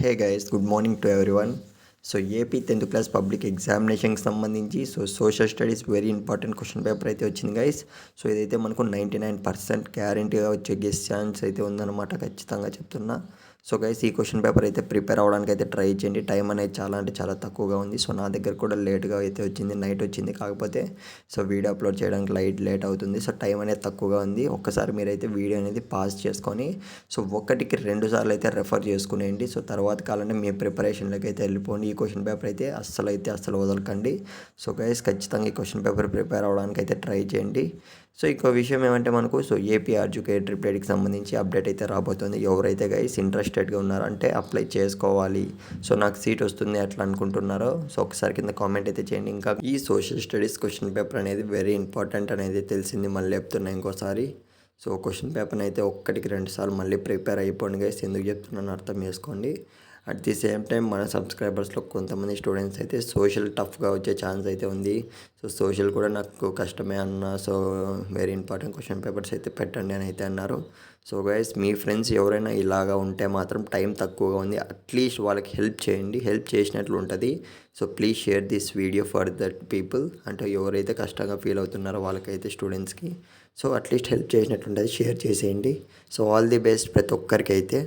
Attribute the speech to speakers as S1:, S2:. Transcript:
S1: Hey guys good morning to everyone. So AP 10th class public ఎగ్జామినేషన్కి సంబంధించి social studies very important question paper అయితే వచ్చింది guys. So ఇదైతే మనకు 99% గ్యారంటీగా వచ్చే గెస్ ఛాన్స్ అయితే ఉందన్నమాట, ఖచ్చితంగా చెప్తున్నా. సో గైస్ ఈ క్వశ్చన్ పేపర్ అయితే ప్రిపేర్ అవ్వడానికి అయితే ట్రై చేయండి. టైం అనేది చాలా అంటే చాలా తక్కువగా ఉంది. సో నా దగ్గర కూడా లేట్గా అయితే వచ్చింది, నైట్ వచ్చింది. కాకపోతే సో వీడియో అప్లోడ్ చేయడానికి లేట్ అవుతుంది. సో టైం అనేది తక్కువగా ఉంది. ఒక్కసారి మీరైతే వీడియో అనేది పాజ్ చేసుకొని సో ఒకటికి 2 సార్లు అయితే రెఫర్ చేసుకునేయండి. సో తర్వాత కాలంటే మీ ప్రిపరేషన్లోకి అయితే వెళ్ళిపోండి. ఈ క్వశ్చన్ పేపర్ అయితే అస్సలు వదలకండి. సో గైస్ ఖచ్చితంగా ఈ క్వశ్చన్ పేపర్ ప్రిపేర్ అవ్వడానికి అయితే ట్రై చేయండి. సో ఇంకో విషయం ఏమంటే మనకు ఏపీ ఆర్జుకేట్ ట్రిప్లెట్కి సంబంధించి అప్డేట్ అయితే రాబోతుంది. ఎవరైతే గైస్ ఇంట్రెస్టెడ్గా ఉన్నారో అంటే అప్లై చేసుకోవాలి, సో నాకు సీట్ వస్తుంది అట్లా అనుకుంటున్నారో సో ఒకసారి కింద కామెంట్ అయితే చేయండి. ఇంకా ఈ సోషల్ స్టడీస్ క్వశ్చన్ పేపర్ అనేది వెరీ ఇంపార్టెంట్ అనేది తెలిసింది, మళ్ళీ చెప్తున్నా ఇంకోసారి. సో క్వశ్చన్ పేపర్ని అయితే ఒక్కటికి 2 సార్లు మళ్ళీ ప్రిపేర్ అయిపోండి గైస్. ఎందుకు చెప్తున్నాను అర్థం చేసుకోండి. అట్ ది సేమ్ టైం మన సబ్స్క్రైబర్స్లో కొంతమంది స్టూడెంట్స్ అయితే సోషల్ టఫ్గా వచ్చే ఛాన్స్ అయితే ఉంది. సో సోషల్ కూడా నాకు కష్టమే అన్న, so very important question papers అయితే పెట్టండి అని అయితే అన్నారు. సో గైస్ మీ ఫ్రెండ్స్ ఎవరైనా ఇలాగా ఉంటే మాత్రం టైం తక్కువగా ఉంది, అట్లీస్ట్ వాళ్ళకి హెల్ప్ చేయండి. హెల్ప్ చేసినట్లు ఉంటుంది. So please share this video for that people, అంటే ఎవరైతే కష్టంగా ఫీల్ అవుతున్నారో వాళ్ళకైతే స్టూడెంట్స్కి సో అట్లీస్ట్ హెల్ప్ చేసినట్లుంటుంది. షేర్ చేసేయండి. సో ఆల్ ది బెస్ట్ ప్రతి ఒక్కరికి అయితే.